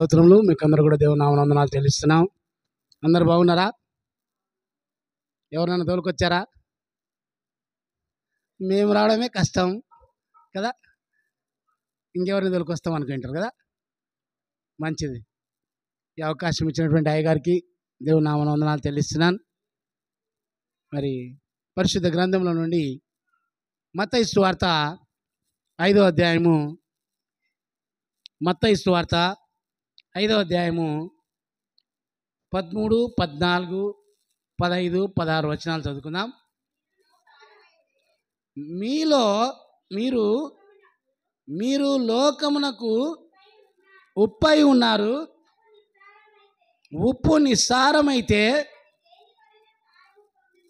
స్తోత్రములు. మీకు అందరూ కూడా దేవుని నామమున వందనాలు చెల్లిస్తున్నాం. అందరు బాగున్నారా? ఎవరినైనా తోలుకొచ్చారా? మేము రావడమే కష్టం కదా, ఇంకెవరిని తోలుకొస్తాం అనుకుంటారు కదా. మంచిది. ఈ అవకాశం ఇచ్చినటువంటి అయ్యగారికి దేవుని నామమున వందనాలు చెల్లిస్తున్నాను. మరి పరిశుద్ధ గ్రంథంలో నుండి మత్తయి సువార్త 5వ అధ్యాయము, మత్తయి సువార్త 5వ అధ్యాయము 13, 14, 15, 16 వచనాలు చదువుకుందాం. మీలో మీరు లోకమునకు ఉప్పై ఉన్నారు. ఉప్పు నిస్సారమైతే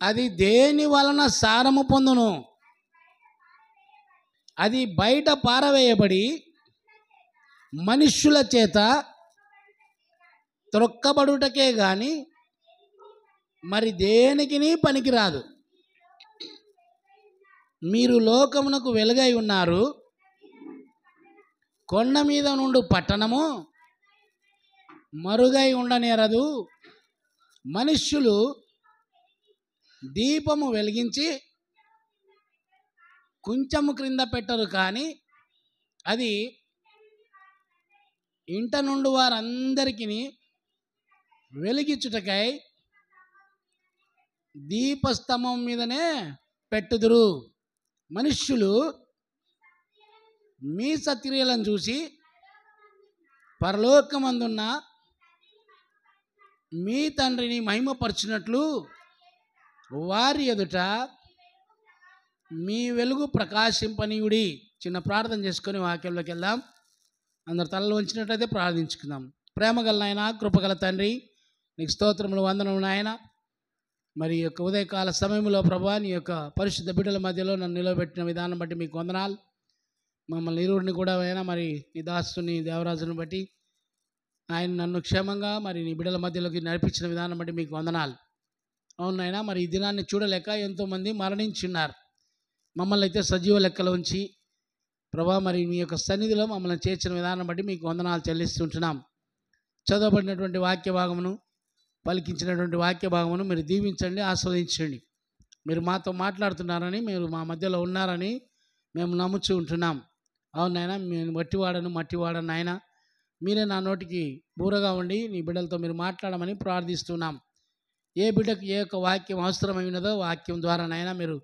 అది దేని వలన సారము పొందును? అది బయట పారవేయబడి మనుష్యుల చేత త్రొక్కబడుటకే గాని మరి దేనికిని పనికిరాదు. మీరు లోకమునకు వెలుగై ఉన్నారు. కొండ మీద నుండి పట్టణము మరుగై ఉండనేరదు. మనుష్యులు దీపము వెలిగించి కొంచెము క్రింద పెట్టరు, కానీ అది ఇంట నుండి వారందరికీ వెలిగించుటకై దీపస్తంభం మీదనే పెట్టుదురు. మనుష్యులు మీ సత్క్రియలను చూసి పరలోకమందున్న మీ తండ్రిని మహిమపరచునట్లు వారి ఎదుట మీ వెలుగు ప్రకాశింపనీయుడి. చిన్న ప్రార్థన చేసుకొని వాక్యంలోకి వెళ్దాం. అందరు తలలు వంచినట్లయితే ప్రార్థించుకుందాం. ప్రేమగల నాయన, కృపగల తండ్రి, నీకు స్తోత్రములు, వందనములు నాయన. మరి ఈ యొక్క ఉదయకాల సమయంలో ప్రభా, నీ యొక్క పరిశుద్ధ బిడ్డల మధ్యలో నన్ను నిలబెట్టిన విధానం బట్టి మీకు వందనాలు. మమ్మల్ని ఇరువురిని కూడా అయినా మరి నీ దాసుని దేవరాజుని బట్టి ఆయన నన్ను క్షేమంగా మరి నీ బిడ్డల మధ్యలోకి నడిపించిన విధానం బట్టి మీకు వందనాలు. అవునైనా మరి ఈ దినాన్ని చూడలేక ఎంతోమంది మరణించున్నారు. మమ్మల్ని అయితే సజీవ లెక్కలో ఉంచి ప్రభా మరి మీ యొక్క సన్నిధిలో మమ్మల్ని చేర్చిన విధానం బట్టి మీకు వందనాలు చెల్లిస్తుంటున్నాం. చదవబడినటువంటి వాక్య భాగమును, పలికించినటువంటి వాక్య భాగమును మీరు దీవించండి, ఆస్వాదించండి. మీరు మాతో మాట్లాడుతున్నారని, మీరు మా మధ్యలో ఉన్నారని మేము నమ్ముచూ ఉంటున్నాం. అవునైనా నేను మట్టివాడను ఆయన, మీరే నా నోటికి బూరగా ఉండి నీ బిడ్డలతో మీరు మాట్లాడమని ప్రార్థిస్తున్నాం. ఏ బిడ్డకు ఏ యొక్క వాక్యం అవసరమైనదో వాక్యం ద్వారానైనా మీరు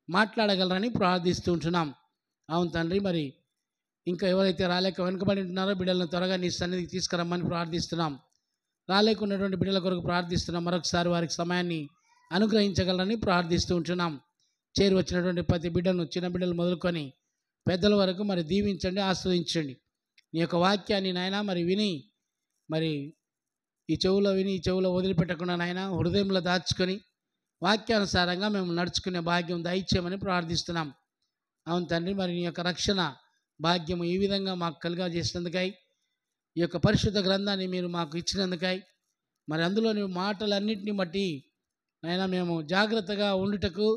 మాట్లాడగలరని ప్రార్థిస్తూ ఉంటున్నాం. అవును తండ్రి, మరి ఇంకా ఎవరైతే రాలేక వెనుకబడి ఉంటున్నారో బిడ్డలను త్వరగా నీ సన్నిధికి తీసుకురమ్మని ప్రార్థిస్తున్నాం. రాలేకున్నటువంటి బిడ్డల కొరకు ప్రార్థిస్తున్నాం. మరొకసారి వారికి సమయాన్ని అనుగ్రహించగలరని ప్రార్థిస్తూ ఉంటున్నాం. చేరి వచ్చినటువంటి ప్రతి బిడ్డను, చిన్న బిడ్డలు మొదలుకొని పెద్దల వరకు మరి దీవించండి, ఆస్వాదించండి. నీ యొక్క వాక్యాన్ని నాయన మరి విని మరి ఈ చెవులో వదిలిపెట్టకుండా నాయన హృదయంలో దాచుకొని వాక్యానుసారంగా మేము నడుచుకునే భాగ్యం దయచేయమని ప్రార్థిస్తున్నాం. అవును తండ్రి, మరి నీ యొక్క రక్షణ భాగ్యము ఈ విధంగా మాకు కలుగా చేసినందుకై, ఈ యొక్క పరిశుద్ధ గ్రంథాన్ని మీరు మాకు ఇచ్చినందుకై, మరి అందులోని మాటలన్నింటినీ బట్టి నాయన మేము జాగ్రత్తగా ఉండుటకు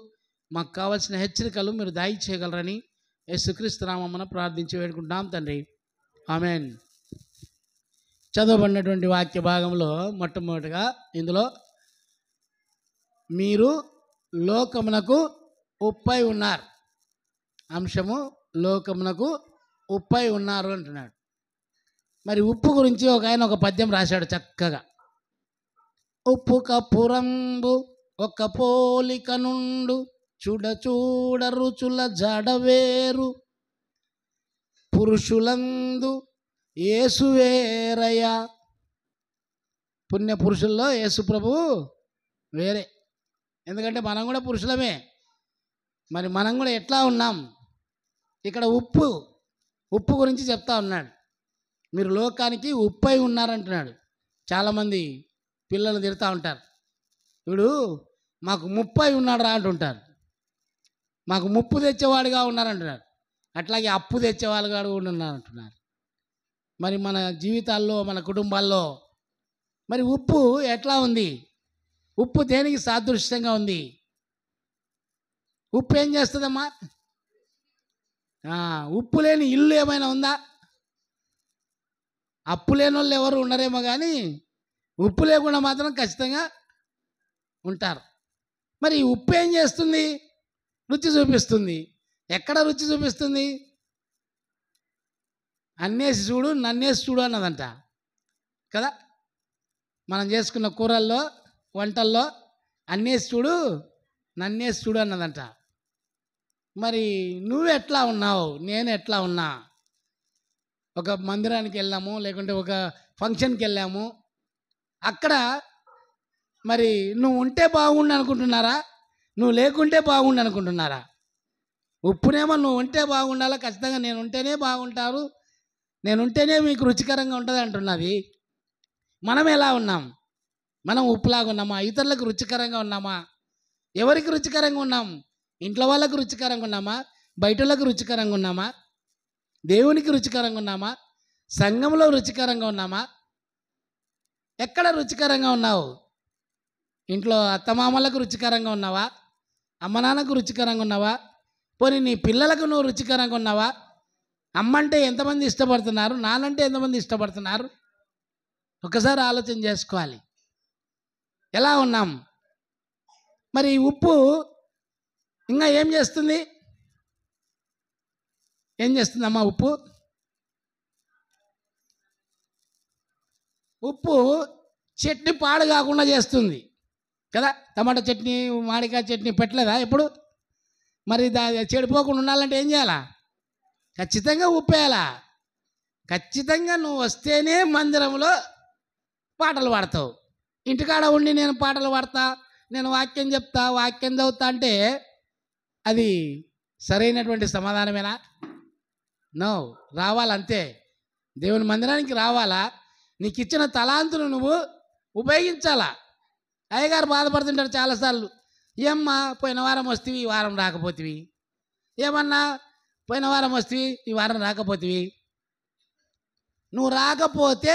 మాకు కావాల్సిన హెచ్చరికలు మీరు దయచేయగలరని యేసుక్రీస్తు నామమున ప్రార్థించి వేడుకుంటున్నాం తండ్రి, ఆమేన్. చదవబడినటువంటి వాక్య భాగంలో మొట్టమొదటిగా ఇందులో మీరు లోకమునకు ఉప్పై ఉన్నారు. అంశము లోకమునకు ఉప్పై ఉన్నారు అంటున్నాడు. మరి ఉప్పు గురించి ఆయన ఒక పద్యం రాశాడు చక్కగా. ఉప్పు కప్పురంబు ఒక పోలిక నుండు, చూడ రుచుల జడవేరు, పురుషులందు యేసు వేరయ్యా. పుణ్య పురుషుల్లో యేసు ప్రభువు వేరే. ఎందుకంటే మనం కూడా పురుషులమే. మరి మనం కూడా ఎట్లా ఉన్నాం? ఇక్కడ ఉప్పు గురించి చెప్తా ఉన్నాడు. మీరు లోకానికి ఉప్పై ఉన్నారంటున్నాడు. చాలామంది పిల్లలు తిడతా ఉంటారు, వీడు మాకు ముప్పై ఉన్నాడు రా అంటుంటారు. మాకు ముప్పు తెచ్చేవాడుగా ఉన్నారంటున్నారు. అట్లాగే అప్పు తెచ్చేవాళ్ళుగా కూడా ఉన్నారంటున్నారు. మరి మన జీవితాల్లో, మన కుటుంబాల్లో మరి ఉప్పు ఎట్లా ఉంది? ఉప్పు దేనికి సాదృశ్యంగా ఉంది? ఉప్పు ఏం చేస్తుందమ్మా? ఉప్పు లేని ఇల్లు ఏమైనా ఉందా? అప్పు లేని వాళ్ళు ఎవరు ఉండరేమో కానీ ఉప్పు లేకుండా మాత్రం ఖచ్చితంగా ఉంటారు. మరి ఈ ఉప్పు ఏం చేస్తుంది? రుచి చూపిస్తుంది. ఎక్కడ రుచి చూపిస్తుంది? అన్నేసి చూడు నన్నేసి చూడు అన్నదంట కదా. మనం చేసుకున్న కూరల్లో వంటల్లో అన్నేసి చూడు నన్నేసి చూడు అన్నదంట. మరి నువ్వు ఎట్లా ఉన్నావు, నేను ఎట్లా ఉన్నా? ఒక మందిరానికి వెళ్ళాము, లేకుంటే ఒక ఫంక్షన్కి వెళ్ళాము. అక్కడ మరి నువ్వు ఉంటే బాగుండు అనుకుంటున్నారా, నువ్వు లేకుంటే బాగుండు అనుకుంటున్నారా? ఉప్పునేమో నువ్వు ఉంటే బాగుండాలా, ఖచ్చితంగా నేను ఉంటేనే బాగుంటారు, నేను ఉంటేనే మీకు రుచికరంగా ఉంటుంది అంటున్నది. మనం ఎలా ఉన్నాం? మనం ఉప్పులాగా ఉన్నామా? ఇతరులకు రుచికరంగా ఉన్నామా? ఎవరికి రుచికరంగా ఉన్నాం? ఇంట్లో వాళ్ళకు రుచికరంగా ఉన్నామా? బయటలకు రుచికరంగా ఉన్నామా? దేవునికి రుచికరంగా ఉన్నామా? సంఘంలో రుచికరంగా ఉన్నామా? ఎక్కడ రుచికరంగా ఉన్నావు? ఇంట్లో అత్తమామలకు రుచికరంగా ఉన్నావా? అమ్మ నాన్నకు రుచికరంగా ఉన్నావా? పోనీ నీ పిల్లలకు నువ్వు రుచికరంగా ఉన్నావా? అమ్మంటే ఎంతమంది ఇష్టపడుతున్నారు, నాన్నంటే ఎంతమంది ఇష్టపడుతున్నారు? ఒకసారి ఆలోచన చేసుకోవాలి. ఎలా ఉన్నాం? మరి ఉప్పు ఇంకా ఏం చేస్తుంది? ఏం చేస్తుందమ్మా ఉప్పు? ఉప్పు చట్నీ పాడు కాకుండా చేస్తుంది కదా. టమాటా చట్నీ, మామిడికాయ చట్నీ పెట్టలేదా ఎప్పుడు? మరి చెడిపోకుండా ఉండాలంటే ఏం చేయాలా? ఖచ్చితంగా ఉప్పు వేయాలా. ఖచ్చితంగా నువ్వు వస్తేనే మందిరంలో పాటలు పాడతావు. ఇంటికాడ ఉండి నేను పాటలు పాడతా, నేను వాక్యం చెప్తా, వాక్యం చదువుతా అంటే అది సరైనటువంటి సమాధానమేనా? నో. రావాలంతే. దేవుని మందిరానికి రావాలా? నీకు ఇచ్చిన తలాంతును నువ్వు ఉపయోగించాలా. అయ్యగారు బాధపడుతుంటారు చాలాసార్లు. ఏమ్మా పోయిన వారం వస్తేవి ఈ వారం రాకపోతేవి, ఏమన్నా పోయిన వారం వస్తేవి ఈ వారం రాకపోతేవి. నువ్వు రాకపోతే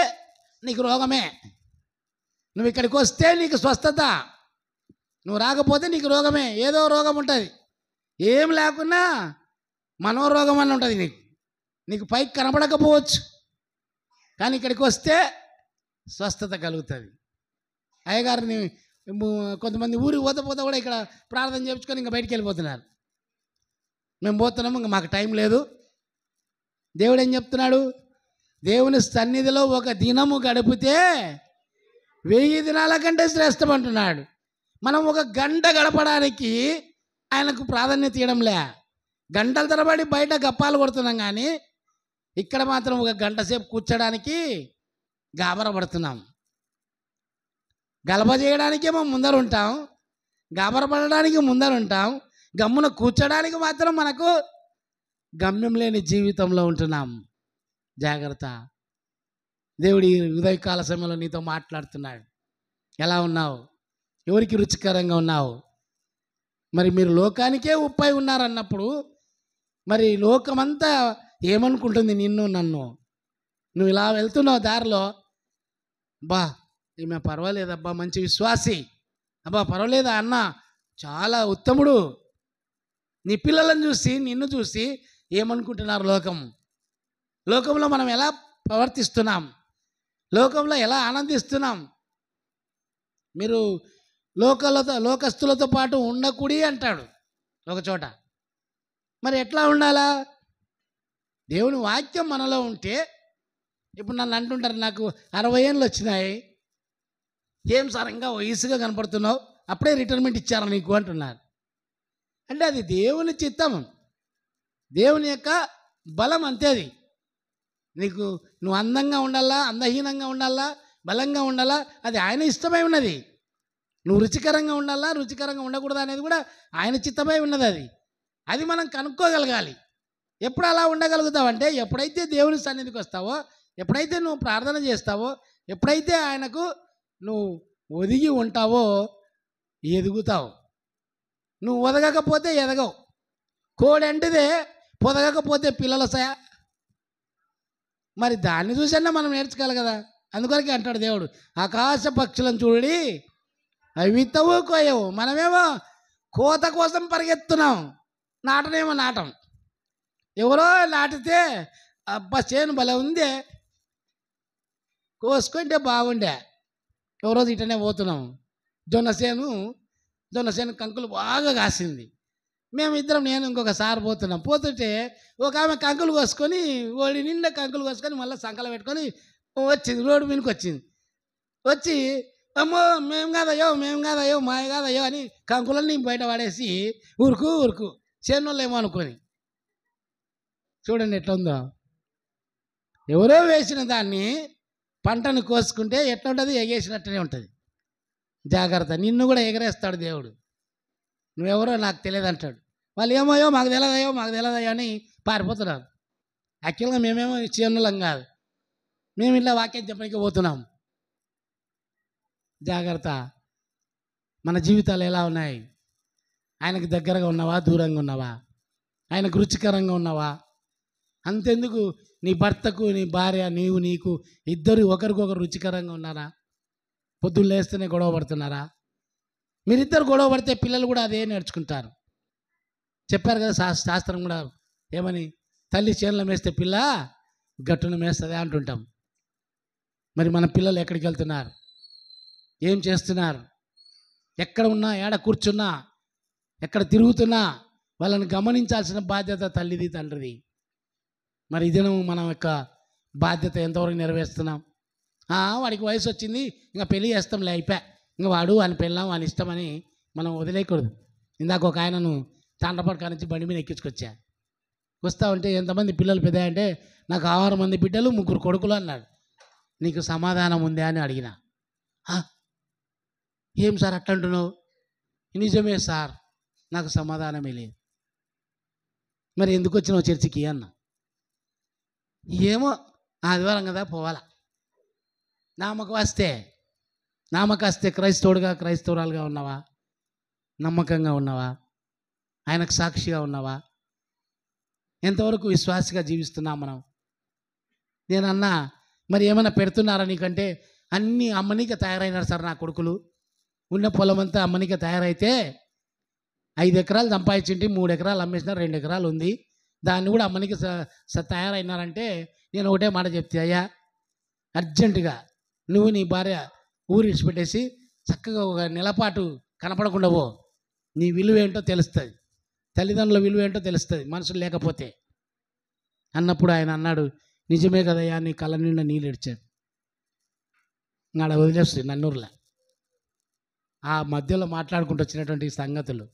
నీకు రోగమే, నువ్వు ఇక్కడికి వస్తే నీకు స్వస్థత. నువ్వు రాకపోతే నీకు రోగమే, ఏదో రోగం ఉంటుంది. ఏం లేకున్నా మనోరోగం అని ఉంటుంది నీకు పైకి కనపడకపోవచ్చు, కానీ ఇక్కడికి వస్తే స్వస్థత కలుగుతుంది. అయ్యగారిని కొంతమంది ఊరికి పోతా కూడా ఇక్కడ ప్రార్థన చేయించుకొని ఇంకా బయటికి వెళ్ళిపోతున్నారు. మేము పోతున్నాము, ఇంకా మాకు టైం లేదు. దేవుడు ఏం చెప్తున్నాడు? దేవుని సన్నిధిలో ఒక దినము గడిపితే 1000 దినాల కంటే శ్రేష్టం అంటున్నాడు. మనం ఒక గంట గడపడానికి ఆయనకు ప్రాధాన్యత ఇవ్వడంలే. గంటల తరబడి బయట గప్పాలు కొడుతున్నాం, కానీ ఇక్కడ మాత్రం ఒక గంట సేపు కూర్చోడానికి గాబరపడుతున్నాం. గలబ చేయడానికేమో ముందరుంటాం, గాబరపడడానికి ముందరుంటాం, గమ్మున కూర్చోడానికి మాత్రం మనకు గమ్యం లేని జీవితంలో ఉంటున్నాం. జాగ్రత్త. దేవుడి ఉదయకాల సమయంలో నీతో మాట్లాడుతున్నాడు. ఎలా ఉన్నావు? ఎవరికి రుచికరంగా ఉన్నావు? మరి మీరు లోకానికే ఉప్పై ఉన్నారన్నప్పుడు మరి లోకమంతా ఏమనుకుంటుంది నిన్ను నన్ను? నువ్వు ఇలా వెళ్తున్నావు దారిలో, బా ఈమె పర్వాలేదబ్బా, మంచి విశ్వాసి, అబ్బా పర్వాలేదా అన్న, చాలా ఉత్తముడు. నీ పిల్లలను చూసి నిన్ను చూసి ఏమనుకుంటున్నారు లోకంలో మనం ఎలా ప్రవర్తిస్తున్నాం, లోకంలో ఎలా ఆనందిస్తున్నాం? మీరు లోకస్తులతో పాటు ఉండకూడి అంటాడు ఒక చోట. మరి ఎట్లా ఉండాలా? దేవుని వాక్యం మనలో ఉంటే, ఇప్పుడు నన్ను అంటుంటారు, నాకు 60 ఏళ్ళు వచ్చినాయి, ఏం సార్ ఇంకా వయసుగా కనపడుతున్నావు, అప్పుడే రిటైర్మెంట్ ఇచ్చారా నీకు అంటున్నారు. అంటే అది దేవుని చిత్తం, దేవుని యొక్క బలం అంతే. అది నీకు నువ్వు అందంగా ఉండాలా, అందహీనంగా ఉండాలా, బలంగా ఉండాలా, అది ఆయన ఇష్టమై ఉన్నది. నువ్వు రుచికరంగా ఉండాలా, రుచికరంగా ఉండకూడదు అనేది కూడా ఆయన చిత్తమై ఉన్నది. అది మనం కనుక్కోగలగాలి. ఎప్పుడు అలా ఉండగలుగుతావంటే ఎప్పుడైతే దేవుని సన్నిధికి వస్తావో, ఎప్పుడైతే నువ్వు ప్రార్థన చేస్తావో, ఎప్పుడైతే ఆయనకు నువ్వు ఒదిగి ఉంటావో ఎదుగుతావు. నువ్వు ఒదగకపోతే ఎదగవు. కోడంటిదే పొదగకపోతే పిల్లల సయా. మరి దాన్ని చూసన్నా మనం నేర్చుకోవాలి కదా. అందుకొరకే అంటాడు దేవుడు, ఆకాశ పక్షులను చూడి అవి విత్తవు కోయవు, మనమేమో కోత కోసం పరిగెత్తున్నాం, నాటనేమో నాటం. ఎవరో నాటితే అబ్బా చేను భలే ఉందే, కోసుకుంటే బాగుండే. ఓ రోజు ఇటనే పోతున్నాం, జొన్న చేను కంకులు బాగా కాసింది. మేమిద్దరం, నేను ఇంకొక సార్ పోతున్నాం. పోతుంటే ఒక ఆమె కంకులు కోసుకొని, ఓడి నిండా కంకులు కోసుకొని మళ్ళీ సంకలం పెట్టుకొని వచ్చింది, రోడ్డు మీదకి వచ్చింది. వచ్చి అమ్మో మేము కాదయ్యో మాయ కాదయ్యో అని కంకులన్నీ బయట పడేసి ఉరుకు చేనులో ఏమో అనుకొని. చూడండి ఎట్లా ఉందో. ఎవరో వేసిన దాన్ని పంటను కోసుకుంటే ఎట్లా ఉంటుంది, ఎగేసినట్టునే ఉంటుంది. జాగ్రత్త, నిన్ను కూడా ఎగరేస్తాడు దేవుడు. నువ్వెవరో నాకు తెలియదు అంటాడు. వాళ్ళు ఏమోయో మాకు తెలియదయ్యో అని పారిపోతున్నారు. యాక్చువల్గా మేమేమో చేనులం కాదు, మేము ఇట్లా వాక్యం చెప్పడానికి పోతున్నాం. జాగ్రత్త. మన జీవితాలు ఎలా ఉన్నాయి? ఆయనకు దగ్గరగా ఉన్నావా, దూరంగా ఉన్నావా? ఆయనకు రుచికరంగా ఉన్నావా? అంతెందుకు, నీ భర్తకు నీ భార్య నీకు ఇద్దరు ఒకరికొకరు రుచికరంగా ఉన్నారా? పొద్దున్న లేస్తేనే గొడవ పడుతున్నారా? మీరిద్దరు గొడవ పడితే పిల్లలు కూడా అదే నేర్చుకుంటారు. చెప్పారు కదా శాస్త్రం కూడా ఏమని, తల్లి చేనులో మేస్తే పిల్ల గట్టున మేస్తుంది అంటుంటాం. మరి మన పిల్లలు ఎక్కడికి వెళ్తున్నారు, ఏం చేస్తున్నారు, ఎక్కడ ఉన్నా, ఏడ కూర్చున్నా, ఎక్కడ తిరుగుతున్నా వాళ్ళని గమనించాల్సిన బాధ్యత తల్లిది, తండ్రిది. మరి ఇదేనో మనం యొక్క బాధ్యత ఎంతవరకు నెరవేరుస్తున్నాం? వాడికి వయసు వచ్చింది, ఇంకా పెళ్ళి చేస్తాంలే, అయిపోయా, ఇంకా వాడు అని పెళ్ళాం అని ఇష్టమని మనం వదిలేయకూడదు. ఇందాక ఒక ఆయనను తాండ్రపడక నుంచి బండి మీద ఎక్కించుకొచ్చా. వస్తూ ఉంటే ఎంతమంది పిల్లలు పెద్ద అంటే, నాకు 6 మంది బిడ్డలు 3 కొడుకులు అన్నాడు. నీకు సమాధానం ఉందా అని అడిగిన. ఏం సార్ అట్లా అంటున్నావు? నిజమే సార్, నాకు సమాధానమే లేదు. మరి ఎందుకు వచ్చినావు చర్చికి అన్న. ఏమో ఆదివారం కదా పోవాలా. నామకాస్తే క్రైస్తవురాలుగా ఉన్నావా? నమ్మకంగా ఉన్నావా? ఆయనకు సాక్షిగా ఉన్నావా? ఎంతవరకు విశ్వాసిగా జీవిస్తున్నాం మనం? నేనన్నా, మరి ఏమైనా పెడుతున్నారా నీకంటే? అన్నీ అమ్మనిక తయారైనారు సార్ నా కొడుకులు. ఉన్న పొలం అంతా అమ్మనిక తయారైతే 5 ఎకరాలు సంపాదించింటి, 3 ఎకరాలు అమ్మేసిన, 2 ఎకరాలు ఉంది, దాన్ని కూడా అమ్మనికి తయారైనారంటే నేను ఒకటే మాట చెప్తే, అయ్యా అర్జెంటుగా నువ్వు నీ భార్య ఊరు ఇడిచిపెట్టేసి చక్కగా ఒక నెలపాటు కనపడకుండా పో. నీ విలువ ఏంటో తెలుస్తుంది, తల్లిదండ్రుల విలువ ఏంటో తెలుస్తుంది మనుషులు లేకపోతే అన్నప్పుడు ఆయన అన్నాడు, నిజమే కదయ్యా, నీ కళ్ళ నిండా నీళ్ళు ఇడిచాడు. ఆడ వదిలేస్తుంది నన్నూరులో. ఆ మధ్యలో మాట్లాడుకుంటూ వచ్చినటువంటి సంగతులు.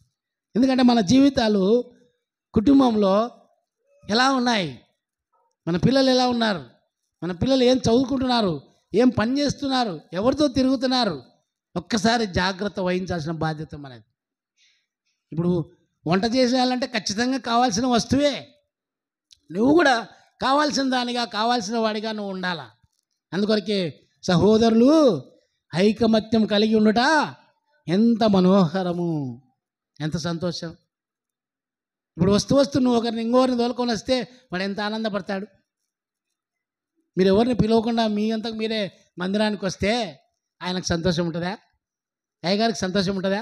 ఎందుకంటే మన జీవితాలు కుటుంబంలో ఎలా ఉన్నాయి, మన పిల్లలు ఎలా ఉన్నారు, మన పిల్లలు ఏం చదువుకుంటున్నారు, ఏం పని చేస్తున్నారు, ఎవరితో తిరుగుతున్నారు, ఒక్కసారి జాగ్రత్త వహించాల్సిన బాధ్యత మనది. ఇప్పుడు వంట చేసేయాలంటే ఖచ్చితంగా కావాల్సిన వస్తువే. నువ్వు కూడా కావాల్సిన దానిగా, కావాల్సిన వాడిగా నువ్వు ఉండాలా. అందుకొరకే సహోదరులు ఐకమత్యం కలిగి ఉండుట ఎంత మనోహరము, ఎంత సంతోషం. ఇప్పుడు వస్తూ నువ్వు ఇంకొకరిని తోలుకొని వస్తే వాడు ఎంత ఆనందపడతాడు. మీరు ఎవరిని పిలవకుండా మీ అంతకు మీరే మందిరానికి వస్తే ఆయనకు సంతోషం ఉంటుందా? అయ్యగారికి సంతోషం ఉంటుందా?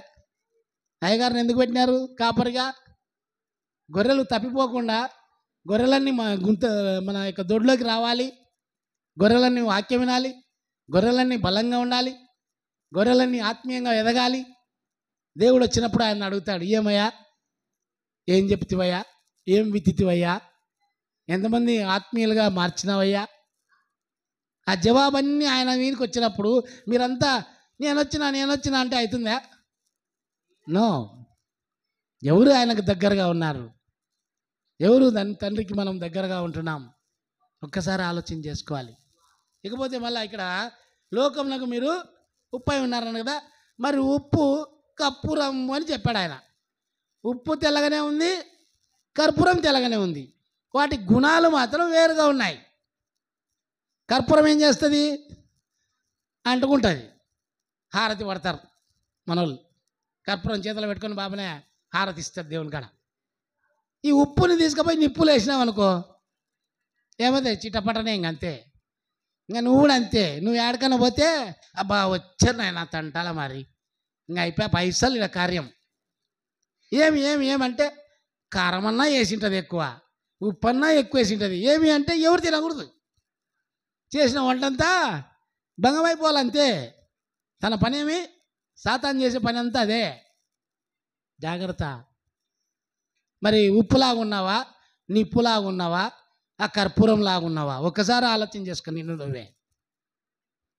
అయ్యగారిని ఎందుకు పెట్టినారు కాపరిగా? గొర్రెలు తప్పిపోకుండా, గొర్రెలన్నీ మన యొక్క దొడ్లోకి రావాలి, గొర్రెలన్నీ వాక్యం వినాలి, గొర్రెలన్నీ బలంగా ఉండాలి, గొర్రెలన్నీ ఆత్మీయంగా ఎదగాలి. దేవుడు వచ్చినప్పుడు ఆయన అడుగుతాడు, ఏమయ్యా, ఏం చెప్తివయ్యా, ఏం విత్తివయ్యా, ఎంతమంది ఆత్మీయులుగా మార్చినావయ్యా? ఆ జవాబన్నీ ఆయన మీదకి వచ్చినప్పుడు మీరంతా నేను వచ్చినా అంటే అవుతుందా? నో. ఎవరు ఆయనకు దగ్గరగా ఉన్నారు? ఎవరు తండ్రికి మనం దగ్గరగా ఉంటున్నాం? ఒక్కసారి ఆలోచన చేసుకోవాలి. ఇకపోతే మళ్ళీ ఇక్కడ లోకంలో మీరు ఉప్పు అయి ఉన్నారని కదా, మరి ఉప్పు కర్పూరం అని చెప్పాడు ఆయన. ఉప్పు తెల్లగానే ఉంది, కర్పూరం తెల్లగానే ఉంది, వాటి గుణాలు మాత్రం వేరుగా ఉన్నాయి. కర్పూరం ఏం చేస్తుంది? అంటుకుంటుంది, హారతి పడతారు మనోళ్ళు. కర్పూరం చేతిలో పెట్టుకొని బాబునే హారతి ఇస్తారు దేవుని కాడ. ఈ ఉప్పుని తీసుకుపోయి నిప్పులు వేసినావు అనుకో, ఏమవుతుంది? చిట్టపట్టనే ఇంకంతే. ఇంకా నువ్వు కూడా అంతే. నువ్వు ఏడకన్నా పోతే అబ్బా వచ్చారు నాయన తంటాల, మరి ఇంకా అయిపోయా పైసలు ఇలా కార్యం. ఏమంటే కారమన్నా వేసింటుంది ఎక్కువ, ఉప్పు అన్నా ఎక్కువ వేసింటుంది. ఏమి అంటే ఎవరు తినకూడదు, చేసిన వంటంతా భంగమైపోవాలంతే. తన పనేమి, సాతాను చేసే పని అంతా అదే. జాగ్రత్త. మరి ఉప్పులాగా ఉన్నావా, నిప్పులాగా ఉన్నావా, ఆ కర్పూరంలాగా ఉన్నావా? ఒక్కసారి ఆలోచన చేసుకుని నిన్ను నువ్వే.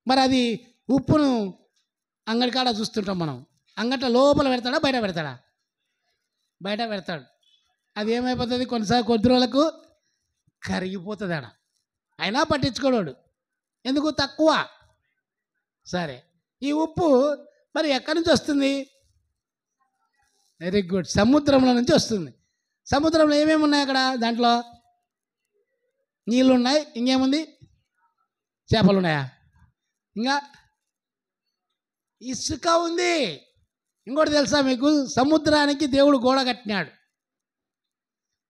మరి అది ఉప్పును అంగడి కాడ చూస్తుంటాం మనం. అంగట్లో లోపల పెడతాడా, బయట పెడతాడా? బయట పెడతాడు. అది ఏమైపోతుంది, కొద్ది రోజులకు కరిగిపోతుంది ఆడ. అయినా పట్టించుకోడు. ఎందుకు? తక్కువ. సరే, ఈ ఉప్పు మరి ఎక్కడి నుంచి వస్తుంది? వెరీ గుడ్, సముద్రంలో నుంచి వస్తుంది. సముద్రంలో ఏమేమి ఉన్నాయి అక్కడ? దాంట్లో నీళ్ళు ఉన్నాయి, ఇంకేముంది? చేపలు ఉన్నాయా? ఇంకా ఇసుక ఉంది. ఇంకోటి తెలుసా మీకు? సముద్రానికి దేవుడు గోడ కట్టినాడు.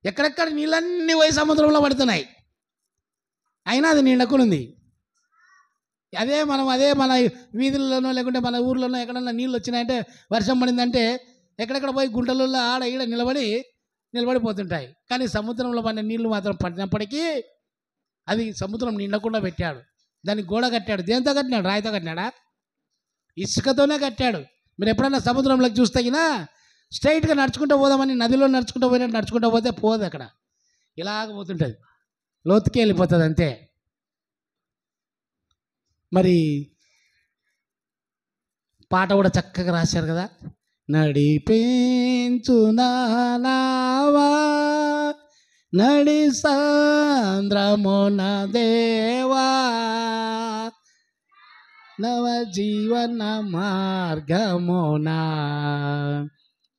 ఎక్కడెక్కడ నీళ్ళన్నీ పోయి సముద్రంలో పడుతున్నాయి, అయినా అది నిండకునుంది. అదే మన వీధుల్లోనో లేకుంటే మన ఊర్లోనో ఎక్కడన్నా నీళ్ళు వచ్చినాయంటే, వర్షం పడిందంటే ఎక్కడెక్కడ పోయి గుంటలలో ఆడ ఈడ నిలబడిపోతుంటాయి. కానీ సముద్రంలో పడిన నీళ్లు మాత్రం పడినప్పటికీ అది సముద్రం నిండకుండా పెట్టాడు. దానికి గోడ కట్టాడు. దేంతో కట్టినాడు? రాయితో కట్టినాడా? ఇసుకతోనే కట్టాడు. మీరు ఎప్పుడన్నా సముద్రంలోకి చూస్తగినా స్ట్రైట్గా నడుచుకుంటూ పోదామని నదిలో నడుచుకుంటూ పోయినట్టు నడుచుకుంటూ పోతే పోదు. అక్కడ ఇలాగ పోతుంటుంది, లోతుకి వెళ్ళిపోతుంది అంతే. మరి పాట కూడా చక్కగా రాశారు కదా. నడిపించు నావా నడి సాంద్రమున దేవా నవ జీవన మార్గమునా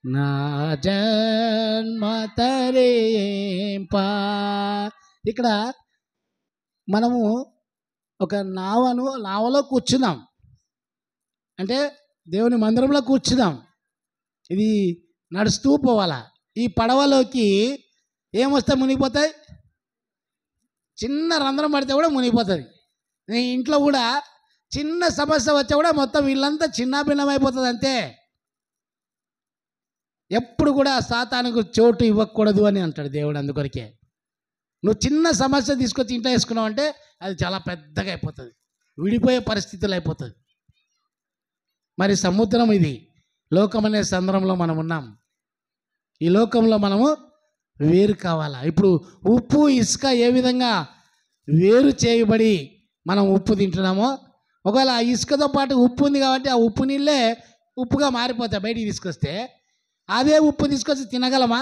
నా జన్మ తరింపా. ఇక్కడ మనము ఒక నావలో కూర్చున్నాం అంటే దేవుని మందిరంలో కూర్చున్నాం. ఇది నడుస్తూ పోవాలా. ఈ పడవలోకి ఏమొస్తే మునిగిపోతాయి? చిన్న రంధ్రం పడితే కూడా మునిగిపోతుంది. నీ ఇంట్లో కూడా చిన్న సమస్య వచ్చా కూడా మొత్తం ఇల్లంతా చిన్న భిన్నమైపోతుంది అంతే. ఎప్పుడు కూడా సాతానుకు చోటు ఇవ్వకూడదు అని అంటాడు దేవుడు. అందుకొరకే నువ్వు చిన్న సమస్య తీసుకొచ్చి ఇంట్లో వేసుకున్నావు అంటే అది చాలా పెద్దగా అయిపోతుంది, విడిపోయే పరిస్థితులు అయిపోతుంది. మరి సముద్రం ఇది, లోకం అనే సంద్రంలో మనం ఉన్నాం. ఈ లోకంలో మనము వేరు కావాలా. ఇప్పుడు ఉప్పు ఇసుక ఏ విధంగా వేరు చేయబడి మనం ఉప్పు తింటున్నామో, ఒకవేళ ఆ ఇసుకతో పాటు ఉప్పు ఉంది కాబట్టి ఆ ఉప్పు నీళ్ళే ఉప్పుగా మారిపోతాయి బయటికి తీసుకొస్తే. అదే ఉప్పు తీసుకొచ్చి తినగలమా?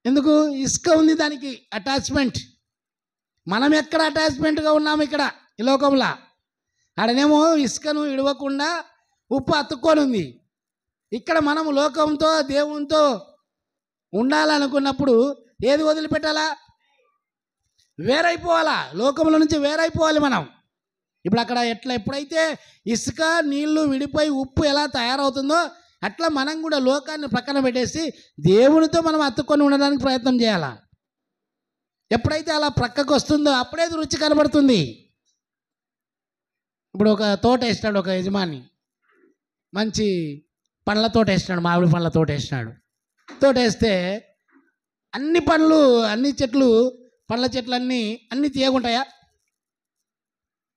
ఎందుకు? ఇసుక ఉంది దానికి అటాచ్మెంట్. మనం ఎక్కడ అటాచ్మెంట్గా ఉన్నాము ఇక్కడ ఈ లోకంలో? ఆడనేమో ఇసుకను విడవకుండా ఉప్పు అతుక్కొని ఉంది. ఇక్కడ మనము లోకంతో దేవునితో ఉండాలనుకున్నప్పుడు ఏది వదిలిపెట్టాలా? వేరైపోవాలా, లోకంలో నుంచి వేరైపోవాలి మనం. ఇప్పుడు అక్కడ ఎప్పుడైతే ఇసుక నీళ్లు విడిపోయి ఉప్పు ఎలా తయారవుతుందో అట్లా మనం కూడా లోకాన్ని పక్కన పెట్టేసి దేవునితో మనం అతుక్కొని ఉండడానికి ప్రయత్నం చేయాలా. ఎప్పుడైతే అలా ప్రక్కకు వస్తుందో అప్పుడే రుచి కనబడుతుంది. ఇప్పుడు ఒక తోట వేసినాడు ఒక యజమాని, మంచి పండ్ల తోట వేసినాడు, మామిడి పండ్ల తోట వేసినాడు. తోట వేస్తే అన్ని పండ్లు, అన్ని చెట్లు, పండ్ల చెట్లు అన్నీ తీయగుంటాయా?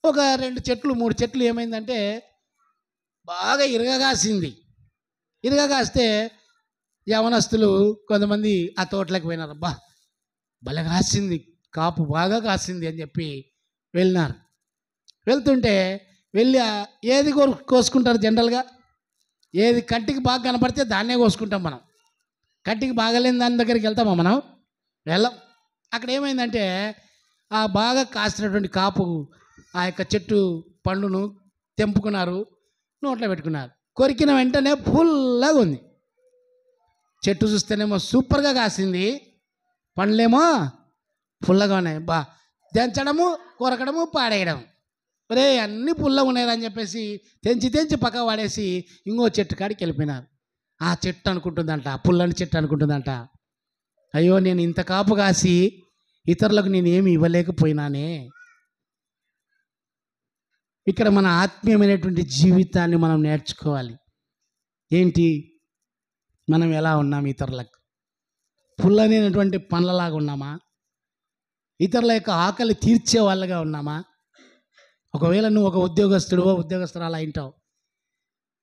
ఒక 2 చెట్లు 3 చెట్లు ఏమైందంటే బాగా ఇరగగాసింది. ఇరగగాస్తే యవనస్తులు కొంతమంది ఆ తోటలోకి పోయినారు. అబ్బా భలే కాసింది, కాపు బాగా కాసింది అని చెప్పి వెళ్ళినారు. వెళ్తుంటే వెళ్ళి ఏది కోసుకుంటారు జనరల్గా? ఏది కంటికి బాగా కనపడితే దాన్నే కోసుకుంటాం మనం. కంటికి బాగాలేని దాని దగ్గరికి వెళ్తామా మనం? వెళ్ళం. అక్కడ ఏమైందంటే ఆ బాగా కాసినటువంటి కాపు ఆ యొక్క చెట్టు పండును తెంపుకున్నారు, నోట్లో పెట్టుకున్నారు. కొరికిన వెంటనే ఫుల్లాగా ఉంది. చెట్టు చూస్తేనేమో సూపర్గా కాసింది, పండ్లేమో ఫుల్లగా ఉన్నాయి. దంచడము, కొరకడము, పాడేయడం. ఒరే అన్నీ పుల్లగా ఉన్నాయని చెప్పేసి తెంచి పక్క వాడేసి ఇంకో చెట్టు కాడికి వెళ్ళిపోయినారు. ఆ చెట్టు అనుకుంటుందంట, పుల్లని చెట్టు అనుకుంటుందంట, అయ్యో నేను ఇంత కాపు కాసి ఇతరులకు నేను ఏమి ఇవ్వలేకపోయినానే. ఇక్కడ మన ఆత్మీయమైనటువంటి జీవితాన్ని మనం నేర్చుకోవాలి. ఏంటి? మనం ఎలా ఉన్నాం? ఇతరులకు పుల్లనైనటువంటి పండ్లలాగా ఉన్నామా? ఇతరుల యొక్క ఆకలి తీర్చే వాళ్ళగా ఉన్నామా? ఒకవేళ నువ్వు ఒక ఉద్యోగస్తుడివో ఉద్యోగస్తురాలు అయింటావు,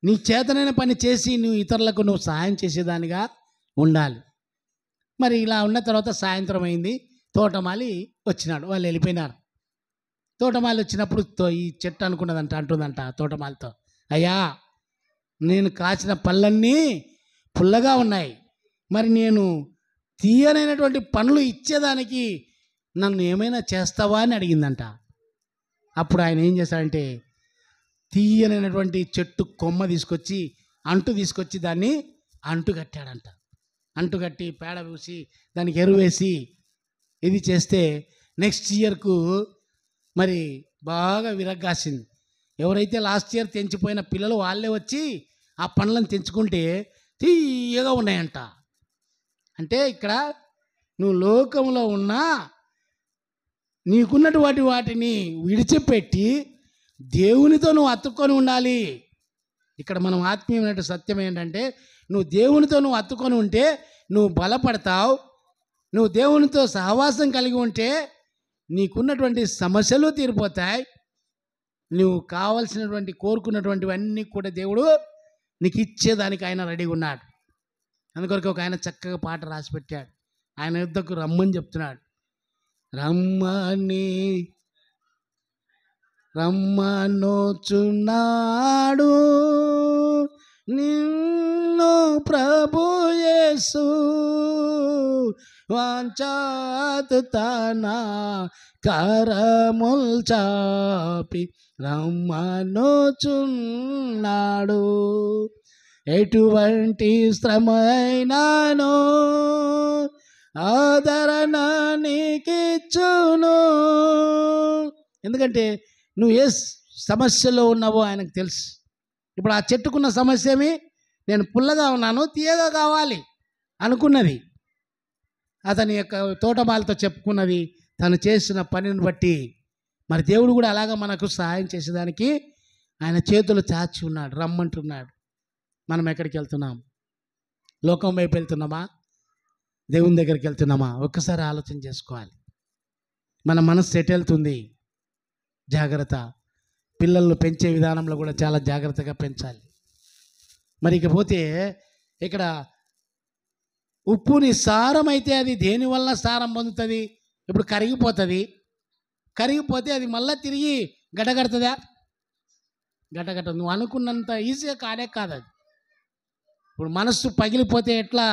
నీ చేతనైన పని చేసి నువ్వు ఇతరులకు నువ్వు సహాయం చేసేదానిగా ఉండాలి. మరి ఇలా ఉన్న తర్వాత సాయంత్రం అయింది, తోటమాలి వచ్చినాడు, వాళ్ళు వెళ్ళిపోయినారు. తోటమాలి వచ్చినప్పుడు ఈ చెట్టు అంటుందంట తోటమాలితో, అయ్యా నేను కాచిన పళ్ళన్నీ పుల్లగా ఉన్నాయి, మరి నేను తీయనైనటువంటి పండ్లు ఇచ్చేదానికి నన్ను ఏమైనా చేస్తావా అని అడిగిందంట. అప్పుడు ఆయన ఏం చేశాడంటే తీయనైనటువంటి చెట్టు కొమ్మ తీసుకొచ్చి దాన్ని అంటు కట్టాడంట. అంటు కట్టి పేడ పూసి దానికి ఎరువేసి ఇది చేస్తే నెక్స్ట్ ఇయర్కు మరి బాగా విరగ్గాసింది. ఎవరైతే లాస్ట్ ఇయర్ తెంచిపోయిన పిల్లలు వాళ్ళే వచ్చి ఆ పండ్లను తెంచుకుంటే తీయగా ఉన్నాయంట. అంటే ఇక్కడ నువ్వు లోకంలో ఉన్నా నీకున్నటువంటి వాటిని విడిచిపెట్టి దేవునితో నువ్వు అతుక్కొని ఉండాలి. ఇక్కడ మనం ఆత్మీయమైన సత్యం ఏంటంటే, నువ్వు దేవునితో నువ్వు అతుక్కొని ఉంటే నువ్వు బలపడతావు. నువ్వు దేవునితో సహవాసం కలిగి ఉంటే నీకున్నటువంటి సమస్యలు తీరిపోతాయి. నువ్వు కావలసినటువంటి కోరుకున్నటువంటివన్నీ కూడా దేవుడు నీకు ఇచ్చేదానికి ఆయన రెడీగా ఉన్నాడు. అందుకొరకు ఒక ఆయన చక్కగా పాట రాసి పెట్టాడు. ఆయన యుద్ధకు రమ్మని చెప్తున్నాడు. రమ్మనొచ్చున్నాడు నిన్ను ప్రభు యేసు, వాంఛాతు తన కరముల్ చాపి రమ్మనొచ్చున్నాడు. ఎటువంటి శ్రమ అయినాను ఆదరణ నీకిచ్చును. ఎందుకంటే నువ్వు ఏ సమస్యలో ఉన్నావో ఆయనకు తెలుసు. ఇప్పుడు ఆ చెట్టుకున్న సమస్య ఏమి, నేను పుల్లగా ఉన్నాను, తీయగా కావాలి అనుకున్నది. అతని యొక్క తోటమాలతో చెప్పుకున్నది, తను చేసిన పనిని బట్టి మరి దేవుడు కూడా అలాగా మనకు సహాయం చేసేదానికి ఆయన చేతులు చాచి ఉన్నాడు, రమ్మంటున్నాడు. మనం ఎక్కడికి వెళ్తున్నాం? లోకం వైపు వెళ్తున్నామా, దేవుని దగ్గరికి వెళ్తున్నామా? ఒక్కసారి ఆలోచన చేసుకోవాలి. మన మనసు ఎటు వెళ్తుంది? జాగ్రత్త. పిల్లలను పెంచే విధానంలో కూడా చాలా జాగ్రత్తగా పెంచాలి. మరి ఇకపోతే ఇక్కడ ఉప్పుని సారం అయితే అది దేనివల్ల సారం పొందుతుంది? ఇప్పుడు కరిగిపోతే అది మళ్ళీ తిరిగి గడ్డగడుతుందా? గడ్డగట్టదు. నువ్వు అనుకున్నంత ఈజీగా కాదు అది. ఇప్పుడు మనస్సు పగిలిపోతే ఎట్లా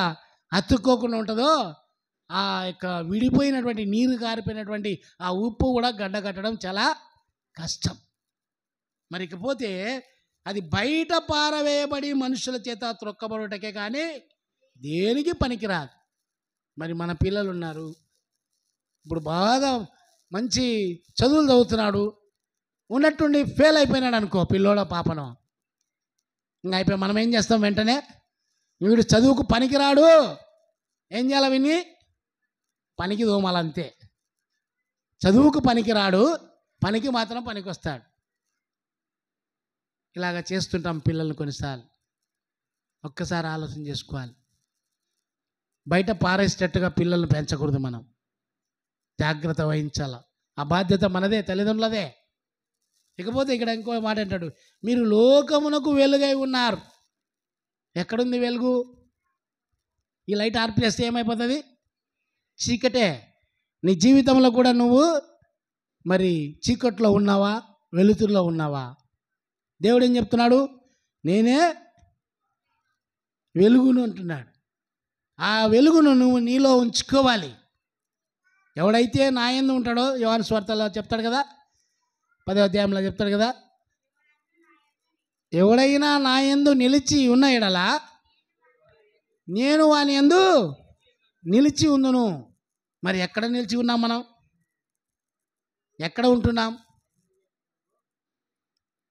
అతుక్కోకుండా ఉంటుందో, ఆ యొక్క విడిపోయినటువంటి నీరు కారిపోయినటువంటి ఆ ఉప్పు కూడా గడ్డగట్టడం చాలా కష్టం. మరి ఇకపోతే అది బయట పారవేయబడి మనుషుల చేత త్రొక్కబడుటకే కానీ దేనికి పనికిరాదు. మరి మన పిల్లలు ఉన్నారు, ఇప్పుడు బాగా మంచి చదువులు చదువుతున్నాడు, ఉన్నట్టుండి ఫెయిల్ అయిపోయినాడు అనుకో, పిల్లోడ పాపను, ఇంకా అయిపోయి మనం ఏం చేస్తాం? వెంటనే వీడు చదువుకు పనికిరాడు, ఏం చేయాలి? విని పనికి దోమాలంతే. చదువుకు పనికిరాడు, పనికి మాత్రం పనికి వస్తాడు. ఇలాగ చేస్తుంటాం పిల్లల్ని కొన్నిసార్లు. ఒక్కసారి ఆలోచన చేసుకోవాలి. బయట పారేసేటట్టుగా పిల్లల్ని పెంచకూడదు. మనం జాగ్రత్త వహించాల. ఆ బాధ్యత మనదే, తల్లిదండ్రులదే. ఇకపోతే ఇక్కడ ఇంకో మాట అంటాడు, మీరు లోకమునకు వెలుగై ఉన్నారు. ఎక్కడుంది వెలుగు? ఈ లైట్ ఆర్పి చేస్తే ఏమైపోతుంది? చీకటే. నీ జీవితంలో కూడా నువ్వు మరి చీకట్లో ఉన్నావా, వెలుతురులో ఉన్నావా? దేవుడు ఏం చెప్తున్నాడు? నేనే వెలుగును అంటున్నాడు. ఆ వెలుగును నువ్వు నీలో ఉంచుకోవాలి. ఎవడైతే నా యందు ఉంటాడో, యోహాను సువార్తలో చెప్తాడు కదా, 10వ అధ్యాయంలో చెప్తాడు కదా, ఎవడైనా నా యందు నిలిచి ఉన్న ఎడల నేను వాని యందు నిలిచి ఉందును. మరి ఎక్కడ నిలిచి ఉన్నాం మనం? ఎక్కడ ఉంటున్నాం?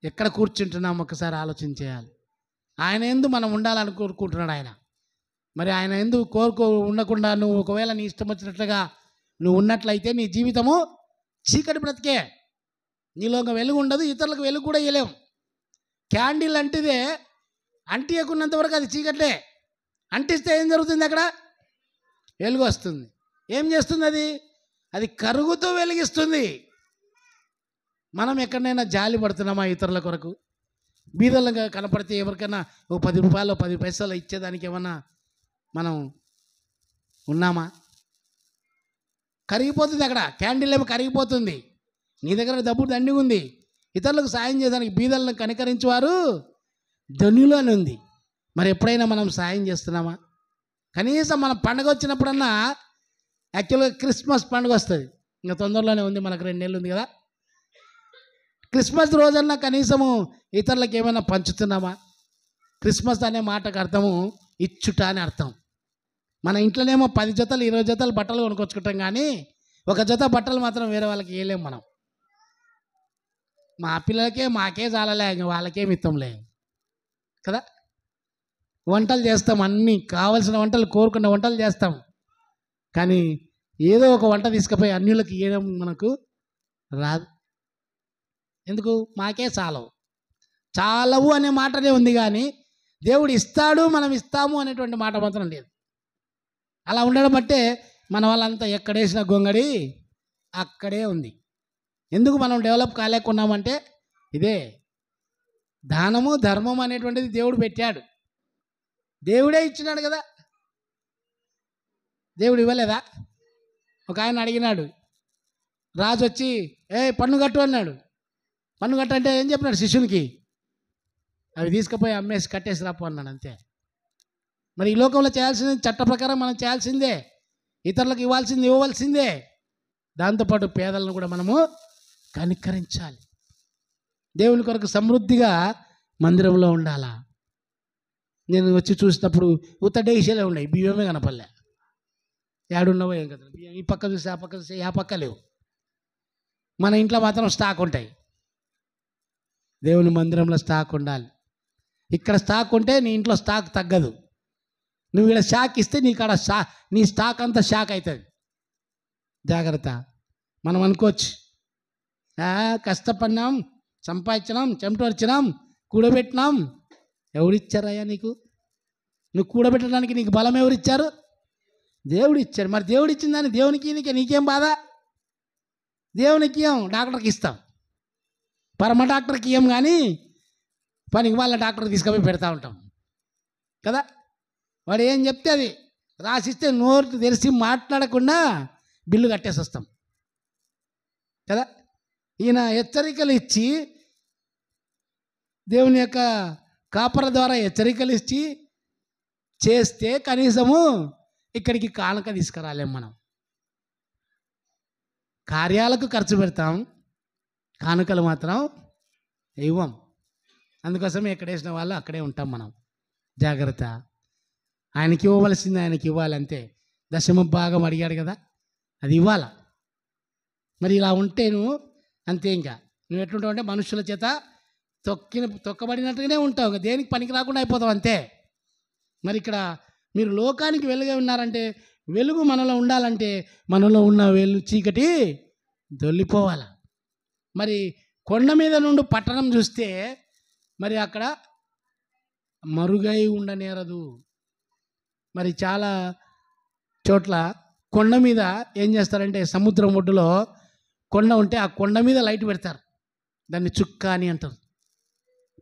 ఎక్కడ కూర్చుంటున్నాం? ఒకసారి ఆలోచన చేయాలి. ఆయన యందు మనం ఉండాలని కోరుకుంటున్నాడు ఆయన. మరి ఆయన యందు ఉండకుండా నువ్వు ఒకవేళ నీ ఇష్టం వచ్చినట్లుగా నువ్వు ఉన్నట్లయితే నీ జీవితము చీకటి బ్రతికే. నీలో ఒక వెలుగు ఉండదు, ఇతరులకు వెలుగు కూడా ఇవ్వలేం. క్యాండిల్ అంటిదే అంటియకున్నంత వరకు అది చీకట్లే. అంటిస్తే ఏం జరుగుతుంది? అక్కడ వెలుగు వస్తుంది. ఏం చేస్తుంది అది? అది కరుగుతూ వెలిగిస్తుంది. మనం ఎక్కడైనా జాలి పడుతున్నామా ఇతరుల కొరకు? బీదలుగా కనపడితే ఎవరికైనా ఓ 10 రూపాయలు 10 పైసలు ఇచ్చేదానికి ఏమన్నా మనం ఉన్నామా? కరిగిపోతుంది, అక్కడ క్యాండిల్ ఏమో కరిగిపోతుంది. నీ దగ్గర డబ్బు దండిగా ఉంది, ఇతరులకు సాయం చేయడానికి బీదలను కనికరించేవారు ధన్యులు అని ఉంది. మరి ఎప్పుడైనా మనం సాయం చేస్తున్నామా? కనీసం మన పండుగ వచ్చినప్పుడన్నా, యాక్చువల్గా క్రిస్మస్ పండుగ వస్తుంది, ఇంకా తొందరలోనే ఉంది, మనకు 2 నెలలు ఉంది కదా. క్రిస్మస్ రోజన్నా కనీసము ఇతరులకు ఏమైనా పంచుతున్నామా? క్రిస్మస్ అనే మాటకు అర్థము ఇచ్చుట అని అర్థం. మన ఇంట్లోనేమో 10 జతలు 20 జతలు బట్టలు కొనుక్కొచ్చుకుంటాం, కానీ ఒక జత బట్టలు మాత్రం వేరే వాళ్ళకి వేయలేం మనం. మా పిల్లలకే మాకే చాలలే, వాళ్ళకేమి ఇస్తాంలే కదా. వంటలు చేస్తాం, అన్నీ కావలసిన వంటలు, కోరుకున్న వంటలు చేస్తాం, కానీ ఏదో ఒక వంట తీసుకుపోయి అన్యులకు ఇవ్వడం మనకు రాదు. ఎందుకు? మాకే చాలవు అనే మాటనే ఉంది, కానీ దేవుడు ఇస్తాడు మనం ఇస్తాము అనేటువంటి మాట మాత్రం లేదు. అలా ఉండడం బట్టే మన వాళ్ళంతా ఎక్కడేసిన గొంగడి అక్కడే ఉంది. ఎందుకు మనం డెవలప్ కాలేకున్నామంటే ఇదే. దానము ధర్మం అనేటువంటిది దేవుడు పెట్టాడు, దేవుడే ఇచ్చినాడు కదా. దేవుడు ఇవ్వలేదా? ఒక ఆయన అడిగినాడు, రాజు వచ్చి పన్ను కట్టు అన్నాడు. పన్ను కట్టు అంటే ఏం చెప్పినాడు శిష్యునికి? అవి తీసుకుపోయి అమ్మేసి కట్టేసి రాపో అన్నాడు, అంతే. మరి ఈ లోకంలో చేయాల్సింది చట్ట ప్రకారం మనం చేయాల్సిందే, ఇతరులకు ఇవ్వవలసిందే. దాంతోపాటు పేదలను కూడా మనము కనికరించాలి. దేవుని కొరకు సమృద్ధిగా మందిరంలో ఉండాలా. నేను వచ్చి చూసినప్పుడు ఉత్తడేషలే ఉన్నాయి, బియ్యమే కనపడలే. ఏడున్నావో ఏం కదా, బియ్యం ఈ పక్క చూసి ఆ పక్క చూసి ఆ పక్క లేవు. మన ఇంట్లో మాత్రం స్టాక్ ఉంటాయి. దేవుని మందిరంలో స్టాక్ ఉండాలి. ఇక్కడ స్టాక్ ఉంటే నీ ఇంట్లో స్టాక్ తగ్గదు. నువ్వు ఇక్కడ షాక్ ఇస్తే నీకాడ నీ స్టాక్ అంతా షాక్ అవుతుంది. జాగ్రత్త. మనం అనుకోవచ్చు, కష్టపడినాం, సంపాదించినాం, చెమటొచ్చినాం, కూడబెట్టినాం. ఎవరిచ్చారయ్యా నీకు? నువ్వు కూడబెట్టడానికి నీకు బలం ఎవరిచ్చారు? దేవుడు ఇచ్చారు. మరి దేవుడు ఇచ్చిన దాన్ని దేవునికి నీకేం బాధ? దేవునికి ఇయ్యం, డాక్టర్కి ఇస్తాం. పరమ డాక్టర్కి ఇయ్యం, కానీ పనికి వాళ్ళ డాక్టర్కి తీసుకుపోయి పెడతా ఉంటాం కదా. వాడు ఏం చెప్తే అది రాసిస్తే నోరు తెరిచి మాట్లాడకుండా బిల్లు కట్టేసి వస్తాం కదా. ఈయన హెచ్చరికలు ఇచ్చి, దేవుని యొక్క కాపర ద్వారా హెచ్చరికలు ఇచ్చి చేస్తే కనీసము ఇక్కడికి కానుక తీసుకురాలేం. మనం కార్యాలకు ఖర్చు పెడతాం, కానుకలు మాత్రం ఇవ్వం. అందుకోసమే ఎక్కడ వేసిన వాళ్ళు అక్కడే ఉంటాం మనం. జాగ్రత్త. ఆయనకి ఇవ్వవలసింది ఆయనకి ఇవ్వాలంతే. దశమ భాగం అడిగాడు కదా, అది ఇవ్వాల. మరి ఇలా ఉంటే నువ్వు అంతే. ఇంకా నువ్వు ఎట్లుంటావు అంటే మనుషుల చేత తొక్కబడినట్టుగానే ఉంటావు, దేనికి పనికి రాకుండా అయిపోతావు అంతే. మరి ఇక్కడ మీరు లోకానికి వెలుగే ఉన్నారంటే, వెలుగు మనలో ఉండాలంటే మనలో ఉన్న చీకటి దొల్లిపోవాలి. మరి కొండ మీద నుండి పట్టణం చూస్తే మరి అక్కడ మరుగై ఉండనేరదు. మరి చాలా చోట్ల కొండ మీద ఏం చేస్తారంటే, సముద్రం ఒడ్డులో కొండ ఉంటే ఆ కొండ మీద లైట్ పెడతారు, దాన్ని చుక్క అని అంటారు.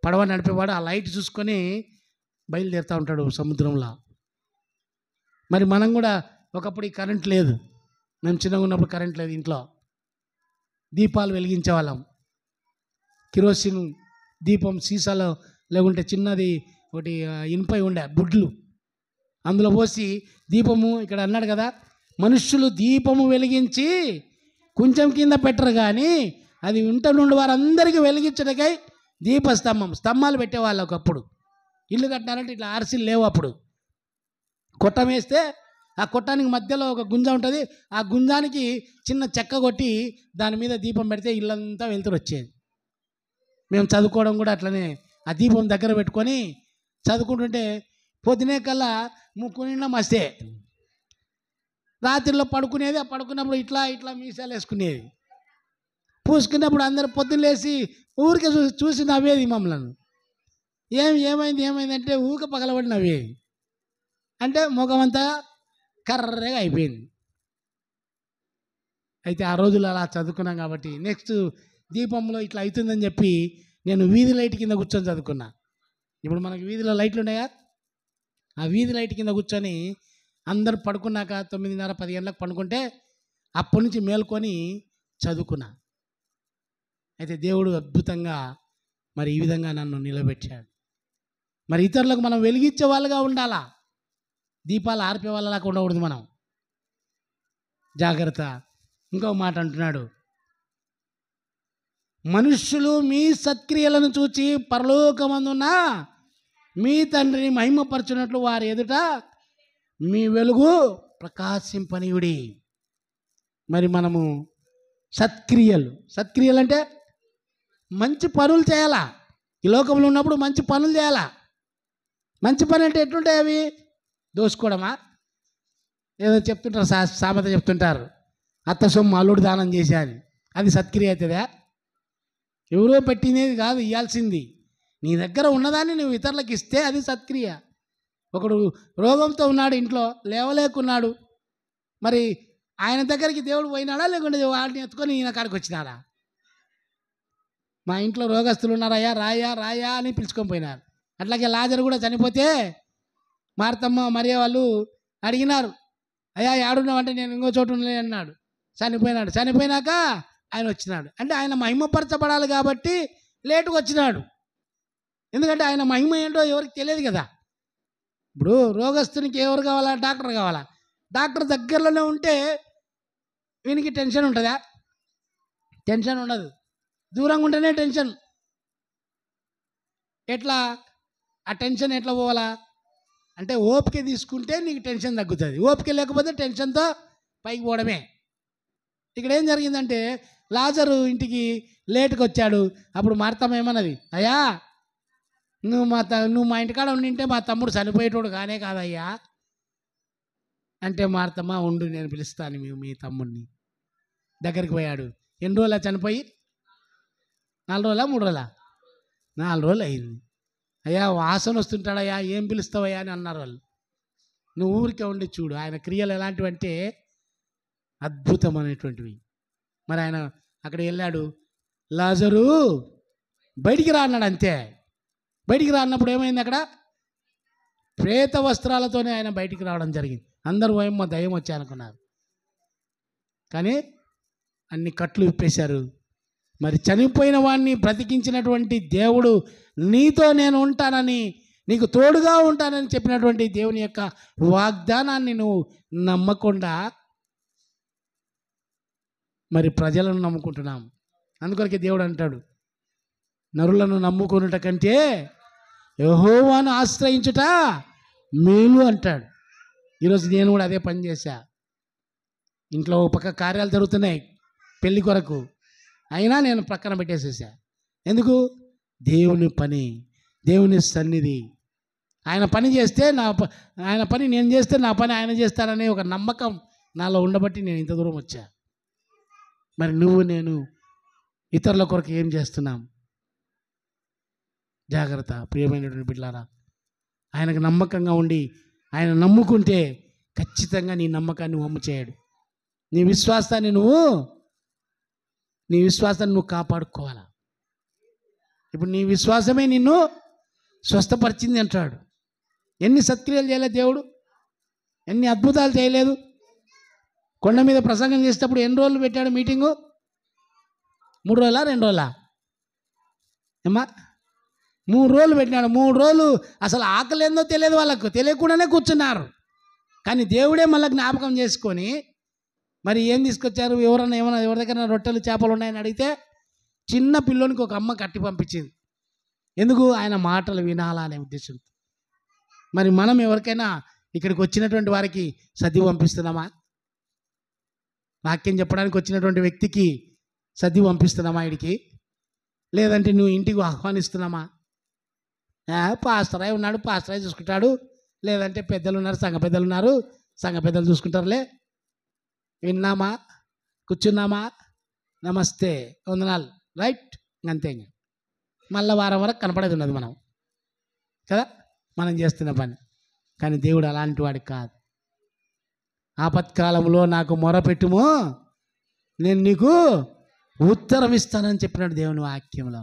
పడవ నడిపేవాడు ఆ లైట్ చూసుకొని బయలుదేరుతూ ఉంటాడు సముద్రంలో. మరి మనం కూడా ఒకప్పుడు ఈ కరెంట్ లేదు, మేము చిన్నగా ఉన్నప్పుడు కరెంట్ లేదు, ఇంట్లో దీపాలు వెలిగించే వాళ్ళం. కిరోసిన్ దీపం సీసాలో లేకుంటే చిన్నది ఒకటి ఇనుపై ఉండే బుడ్లు, అందులో పోసి దీపము. ఇక్కడ అన్నాడు కదా, మనుష్యులు దీపము వెలిగించి కొంచెం కింద పెట్టరు, కానీ అది ఇంట నుండి వారందరికీ వెలిగించడానికై స్తంభాలు పెట్టేవాళ్ళు. ఒకప్పుడు ఇల్లు కట్టినారంటే ఇట్లా ఆర్సీలు లేవు. అప్పుడు కొట్టం వేస్తే ఆ కొట్టానికి మధ్యలో ఒక గుంజ ఉంటుంది, ఆ గుంజానికి చిన్న చెక్క కొట్టి దాని మీద దీపం పెడితే ఇల్లంతా వెళ్తురు వచ్చేది. మేము చదువుకోవడం కూడా అట్లనే ఆ దీపం దగ్గర పెట్టుకొని చదువుకుంటుంటే పొద్దునే కల్లా ముక్కు నిండా మస్తే. రాత్రిలో పడుకునేది, ఆ పడుకున్నప్పుడు ఇట్లా ఇట్లా మీసాలు వేసుకునేది. పూసుకున్నప్పుడు అందరు పొద్దున్న లేచి ఊరికే చూసి నవ్వేది మమ్మల్ని. ఏమైంది అంటే ఊక పగలబడి నవ్వేది. అంటే ముఖం అంతా కర్రగా అయిపోయింది. అయితే ఆ రోజులు అలా చదువుకున్నాం కాబట్టి నెక్స్ట్ దీపంలో ఇట్లా అవుతుందని చెప్పి నేను వీధి లైట్ కింద కూర్చొని చదువుకున్నా. ఇప్పుడు మనకి వీధిలో లైట్లు ఉన్నాయా, ఆ వీధి లైట్ కింద కూర్చొని అందరు పడుకున్నాక 9:30 10 గంటలకు పడుకుంటే అప్పటి నుంచి మేల్కొని చదువుకున్నా. అయితే దేవుడు అద్భుతంగా మరి ఈ విధంగా నన్ను నిలబెట్టాడు. మరి ఇతరులకు మనం వెలిగించే వాళ్ళుగా ఉండాలా, దీపాలు ఆర్పే వాళ్ళలాగా ఉండకూడదు మనం. జాగ్రత్త. ఇంకో మాట అంటున్నాడు, మనుష్యులు మీ సత్క్రియలను చూచి పరలోకమందున్న మీ తండ్రిని మహిమపరచునట్లు వారి ఎదుట మీ వెలుగు ప్రకాశింపనీయుడి. మరి మనము సత్క్రియలు అంటే మంచి పనులు చేయాలా. ఈ లోకంలో ఉన్నప్పుడు మంచి పనులు చేయాలా. మంచి పని అంటే ఎట్లుంటాయి అవి? దోసుకోవడమా? ఏదో చెప్తుంటారు, సామెత చెప్తుంటారు, అత్త సొమ్ము అల్లుడు దానం చేశాను, అది సత్క్రియ అవుతుందా? ఎవరో పెట్టినది కాదు ఇవ్వాల్సింది. నీ దగ్గర ఉన్నదాన్ని నువ్వు ఇతరులకు ఇస్తే అది సత్క్రియ. ఒకడు రోగంతో ఉన్నాడు, ఇంట్లో లేవలేకున్నాడు, మరి ఆయన దగ్గరికి దేవుడు పోయినాడా లేకుంటే వాడిని ఎత్తుకొని ఈయన కాడికి వచ్చినాడా? మా ఇంట్లో రోగస్తులు ఉన్నారయ్యా, రాయా అని పిలుచుకొని పోయినారు. అట్లాగే లాజరు కూడా చనిపోతే మార్తమ్మ మరియ వాళ్ళు అడిగినారు, అయ్యా ఏడున్నావంటే నేను ఇంకో చోటు ఉండలే అన్నాడు. చనిపోయినాక ఆయన వచ్చినాడు. అంటే ఆయన మహిమపరచబడాలి కాబట్టి లేటుగా వచ్చినాడు. ఎందుకంటే ఆయన మహిమ ఏంటో ఎవరికి తెలియదు కదా. ఇప్పుడు రోగస్తునికి ఎవరు కావాలా? డాక్టర్ కావాలా. డాక్టర్ దగ్గరలోనే ఉంటే వీనికి టెన్షన్ ఉంటుందా? టెన్షన్ ఉండదు. దూరంగా ఉంటేనే టెన్షన్. ఎట్లా ఆ టెన్షన్ ఎట్లా పోవాలా అంటే ఓపిక తీసుకుంటే నీకు టెన్షన్ తగ్గుతుంది. ఓపిక లేకపోతే టెన్షన్తో పైకి పోవడమే. ఇక్కడ ఏం జరిగిందంటే లాజరు లేటుగా వచ్చాడు. అప్పుడు మార్తమ్మ ఏమన్నది, అయ్యా నువ్వు మా ఇంటికాడ ఉండింటే మా తమ్ముడు చనిపోయేటోడు కానే కాదయ్యా అంటే, మార్తమ్మ ఉండు నేను పిలుస్తాను మీ తమ్ముడిని. దగ్గరికి పోయాడు. ఎన్ని రోజులా చనిపోయి? 4 రోజులా 3 రోజులా? 4 రోజులు అయింది. అయ్యా వాసన వస్తుంటాడయ్యా, ఏం పిలుస్తావయ్యా అని అన్నారు వాళ్ళు. నువ్వు ఊరికే ఉండి చూడు, ఆయన క్రియలు ఎలాంటివంటే అద్భుతమైనటువంటివి. మరి ఆయన అక్కడ వెళ్ళాడు, లాజరు బయటికి రా అన్నాడు. అంతే. బయటికి రా అన్నప్పుడు ఏమైంది? అక్కడ ప్రేత వస్త్రాలతోనే ఆయన బయటికి రావడం జరిగింది. అందరూ ఏమో దయ్యం వచ్చి అనుకున్నారు, కానీ అన్ని కట్లు విప్పేశారు. మరి చనిపోయిన వాడిని బ్రతికించినటువంటి దేవుడు నీతో నేను ఉంటానని, నీకు తోడుగా ఉంటానని చెప్పినటువంటి దేవుని యొక్క వాగ్దానాన్ని నువ్వు నమ్మకుండా మరి ప్రజలను నమ్ముకుంటున్నాం. అందుకొరకే దేవుడు అంటాడు, నరులను నమ్ముకునుట కంటే యెహోవాను ఆశ్రయించుట మేలు అంటాడు. ఈరోజు నేను కూడా అదే పని చేశా. ఇంట్లో ఒక పక్క కార్యాలు జరుగుతున్నాయి పెళ్లి కొరకు, అయినా నేను ప్రక్కన పెట్టేసేసా. ఎందుకు? దేవుని పని, దేవుని సన్నిధి. ఆయన పని చేస్తే ఆయన పని నేను చేస్తే నా పని ఆయన చేస్తాననే ఒక నమ్మకం నాలో ఉండబట్టి నేను ఇంత దూరం వచ్చా. మరి నువ్వు నేను ఇతరుల కొరకు ఏం చేస్తున్నాం? జాగ్రత్త ప్రియమైనటువంటి బిడ్డలారా. ఆయనకు నమ్మకంగా ఉండి ఆయన నమ్ముకుంటే ఖచ్చితంగా నీ నమ్మకాన్ని వమ్ము చేయడు. నీ విశ్వాసాన్ని నువ్వు కాపాడుకోవాలా. ఇప్పుడు నీ విశ్వాసమే నిన్ను స్వస్థపరిచింది అంటాడు. ఎన్ని సత్క్రియలు చేయలేదు దేవుడు, ఎన్ని అద్భుతాలు చేయలేదు. కొండ మీద ప్రసంగం చేసేటప్పుడు ఎన్ని రోజులు పెట్టాడు మీటింగు? 3 రోజులా 2 రోజులా ఏమ్మా? 3 రోజులు పెట్టినాడు. 3 రోజులు అసలు ఆకలి ఏందో తెలియదు వాళ్ళకు, తెలియకుండానే కూర్చున్నారు. కానీ దేవుడే మళ్ళీ జ్ఞాపకం చేసుకొని మరి ఏం తీసుకొచ్చారు? ఎవరి దగ్గర రొట్టెలు చేపలు ఉన్నాయని అడిగితే చిన్న పిల్లోనికి ఒక అమ్మ కట్టి పంపించింది. ఎందుకు? ఆయన మాటలు వినాలా అనే ఉద్దేశంతో. మరి మనం ఎవరికైనా ఇక్కడికి వచ్చినటువంటి వారికి సద్ది పంపిస్తున్నామా? వాక్యం చెప్పడానికి వచ్చినటువంటి వ్యక్తికి సద్ది పంపిస్తున్నామా ఇడికి? లేదంటే నువ్వు ఇంటికి ఆహ్వానిస్తున్నామా? పాస్టరాయ్ ఉన్నాడు, పాస్టరాయ్ చూసుకుంటాడు, లేదంటే పెద్దలు ఉన్నారు, సంఘ పెద్దలు ఉన్నారు, సంఘ పెద్దలు చూసుకుంటారులే. విన్నామా, కూర్చున్నామా, నమస్తే, వందనాలు, రైట్, అంతే. మళ్ళీ వారం వరకు కనపడేది ఉన్నది మనం కదా, మనం చేస్తున్న పని. కానీ దేవుడు అలాంటి వాడికి కాదు. ఆపత్కాలంలో నాకు మొరపెట్టుము, నేను నీకు ఉత్తరం ఇస్తానని చెప్పినాడు దేవుని వాక్యంలో.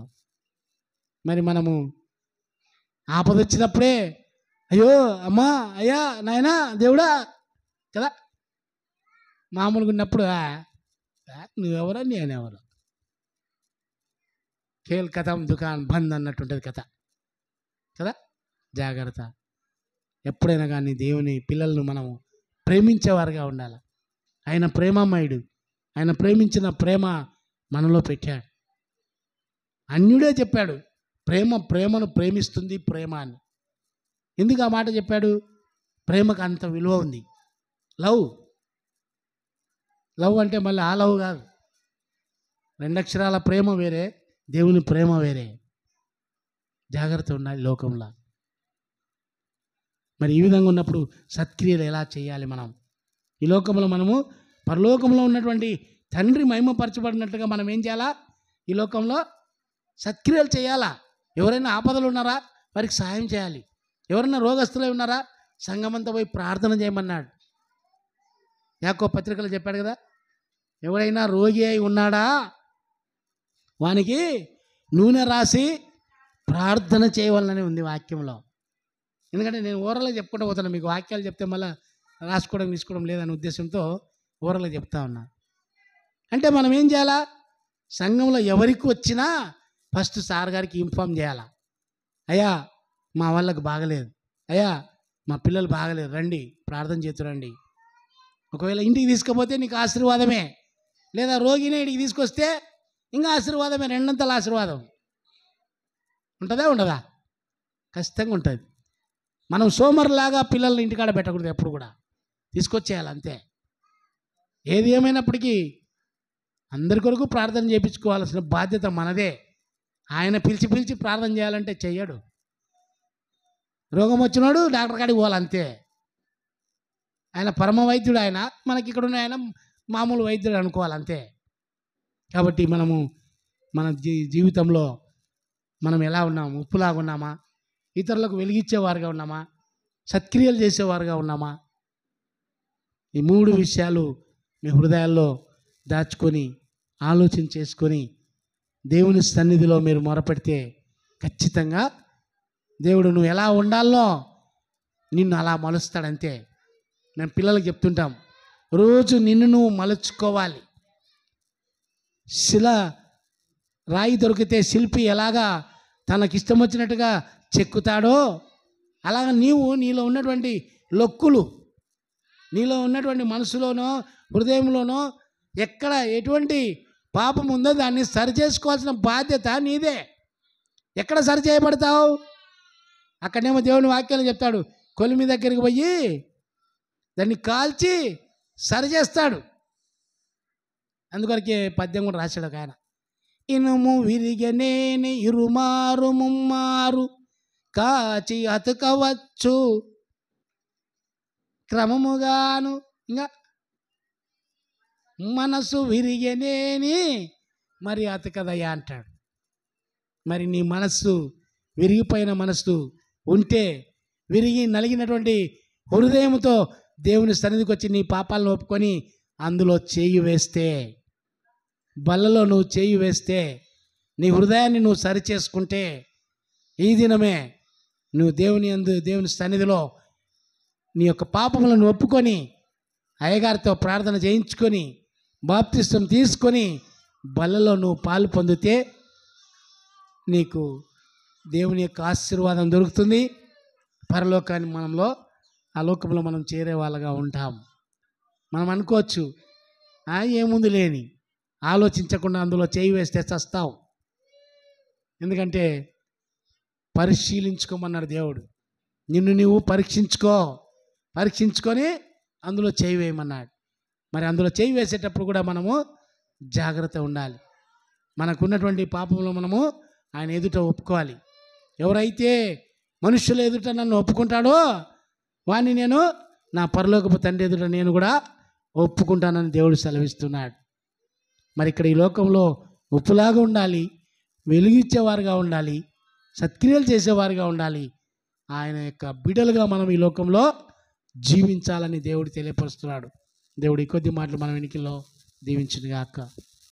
మరి మనము ఆపద వచ్చినప్పుడే అయ్యో అమ్మా అయ్యా నాయనా దేవుడా కదా, మామూలుగా ఉన్నప్పుడు నువ్వెవరా నేనెవరు, ఖేల్ కథం దుకాన్ బంద్ అన్నట్టుంటుంది కథ కదా. జాగ్రత్త. ఎప్పుడైనా కానీ దేవుని పిల్లలను మనము ప్రేమించేవారుగా ఉండాలి. ఆయన ప్రేమమయుడు. ఆయన ప్రేమించిన ప్రేమ మనలో పెట్టాడు. అన్యుడే చెప్పాడు ప్రేమను ప్రేమిస్తుంది ప్రేమ అని. ఎందుకు ఆ మాట చెప్పాడు? ప్రేమకు అంత విలువ ఉంది. లవ్ అంటే మళ్ళీ ఆ లవ్ కాదు. 2 అక్షరాల ప్రేమ వేరే, దేవుని ప్రేమ వేరే. జాగ్రత్త ఉండాలి లోకంలో. మరి ఈ విధంగా ఉన్నప్పుడు సత్క్రియలు ఎలా చేయాలి? మనం ఈ లోకంలో మనము పరలోకంలో ఉన్నటువంటి తండ్రి మహిమపరచబడినట్టుగా మనం ఏం చేయాలా? ఈ లోకంలో సత్క్రియలు చేయాలా? ఎవరైనా ఆపదలు ఉన్నారా? వారికి సహాయం చేయాలి. ఎవరైనా రోగస్తులై ఉన్నారా? సంఘమంతా పోయి ప్రార్థన చేయమన్నాడు. యాకోబు పత్రికలో చెప్పాడు కదా, ఎవరైనా రోగి అయి ఉన్నాడా వానికి నూనె రాసి ప్రార్థన చేయవాలని ఉంది వాక్యంలో. ఎందుకంటే నేను ఓరలో చెప్పుకుంటూ పోతాను, మీకు వాక్యాలు చెప్తే మళ్ళీ రాసుకోవడం తీసుకోవడం లేదనే ఉద్దేశంతో ఓరలో చెప్తా ఉన్నా. అంటే మనం ఏం చేయాలా? సంఘంలో ఎవరికి వచ్చినా ఫస్ట్ సార్ గారికి ఇన్ఫామ్ చేయాలా, అయ్యా మా వాళ్ళకు బాగలేదు, అయ్యా మా పిల్లలు బాగలేదు, రండి ప్రార్థన చేతురండి. ఒకవేళ ఇంటికి తీసుకుపోతే నీకు ఆశీర్వాదమే, లేదా రోగినే ఇంటికి తీసుకొస్తే ఇంకా ఆశీర్వాదమే, రెండంతల ఆశీర్వాదం. ఉంటుందా ఉండదా? ఖచ్చితంగా ఉంటుంది. మనం సోమరులాగా పిల్లల్ని ఇంటికాడ పెట్టకూడదు, ఎప్పుడు కూడా తీసుకొచ్చేయాలి అంతే. ఏది ఏమైనప్పటికీ అందరి కొరకు ప్రార్థన చేయించుకోవాల్సిన బాధ్యత మనదే. ఆయన పిలిచి ప్రార్థన చేయాలంటే చెయ్యడు. రోగం వచ్చినాడు డాక్టర్ కాడికి పోవాలంతే. ఆయన పరమ వైద్యుడు. ఆయన మనకి ఇక్కడ ఉన్న ఆయన మామూలు వైద్యుడు అనుకోవాలంతే. కాబట్టి మనము మన జీవితంలో మనం ఎలా ఉన్నాము? ఉప్పులాగా ఉన్నామా? ఇతరులకు వెలిగించేవారుగా ఉన్నామా? సత్క్రియలు చేసేవారుగా ఉన్నామా? ఈ 3 విషయాలు మీ హృదయాల్లో దాచుకొని ఆలోచన చేసుకొని దేవుని సన్నిధిలో మీరు మొరపెడితే ఖచ్చితంగా దేవుడు నువ్వు ఎలా ఉండాలో నిన్ను అలా మలుస్తాడంతే. మేము పిల్లలకు చెప్తుంటాం, రోజు నిన్ను నువ్వు మలుచుకోవాలి. రాయి దొరికితే శిల్పి ఎలాగా తనకిష్టం వచ్చినట్టుగా చెక్కుతాడో అలాగా నీలో ఉన్నటువంటి లొక్కులు, నీలో ఉన్నటువంటి మనసులోనో హృదయంలోనో ఎక్కడ ఎటువంటి పాపం ఉందో దాన్ని సరిచేసుకోవాల్సిన బాధ్యత నీదే. ఎక్కడ సరి చేయబడతావు? అక్కడనేమో దేవుని వాక్యాలు చెప్తాడు, కొలిమి దగ్గరికి పోయి దాన్ని కాల్చి సరి చేస్తాడు. అందుకొరకే పద్యం కూడా రాశాడు ఒక ఆయన, ఇనుము విరిగనేని ఇరుమారు ముమ్మారు కాచి అతుకవచ్చు క్రమముగాను, ఇంకా మనసు విరిగనేని మరి అతకదయ్యా అంటాడు. మరి నీ మనస్సు విరిగిపోయిన మనస్సు ఉంటే, విరిగి నలిగినటువంటి హృదయంతో దేవుని సన్నిధికి వచ్చి నీ పాపాలను ఒప్పుకొని అందులో చేయి వేస్తే, బల్లలో నువ్వు చేయి వేస్తే, నీ హృదయాన్ని నువ్వు సరి చేసుకుంటే, ఈ దినమే నువ్వు దేవుని సన్నిధిలో నీ యొక్క పాపములను ఒప్పుకొని అయ్యగారితో ప్రార్థన చేయించుకొని బాప్తిస్తం తీసుకొని బల్లలో నువ్వు పాలు పొందితే నీకు దేవుని యొక్క ఆశీర్వాదం దొరుకుతుంది. పరలోకాన్ని ఆ లోకంలో మనం చేరే వాళ్ళగా ఉంటాం. మనం అనుకోవచ్చు ఏముంది లేని, ఆలోచించకుండా అందులో చేయి వేస్తే చస్తావు. ఎందుకంటే పరిశీలించుకోమన్నాడు దేవుడు. నిన్ను నువ్వు పరీక్షించుకొని అందులో చేయి వేయమన్నాడు. మరి అందులో చేయి వేసేటప్పుడు కూడా మనము జాగ్రత్త ఉండాలి. మనకున్నటువంటి పాపంలో మనము ఆయన ఎదుట ఒప్పుకోవాలి. ఎవరైతే మనుషుల ఎదుట నన్ను ఒప్పుకుంటాడో వాడిని నేను నా పరలోకపు తండ్రి ఎదుట నేను కూడా ఒప్పుకుంటానని దేవుడు సెలవిస్తున్నాడు. మరి ఇక్కడ ఈ లోకంలో ఉప్పులాగా ఉండాలి, వెలిగించేవారుగా ఉండాలి, సత్క్రియలు చేసేవారుగా ఉండాలి. ఆయన యొక్క బిడ్డలుగా మనం ఈ లోకంలో జీవించాలని దేవుడు తెలియపరుస్తున్నాడు. దేవుడు ఈ కొద్ది మాటలు మన వెనుకలో దీవించును గాక.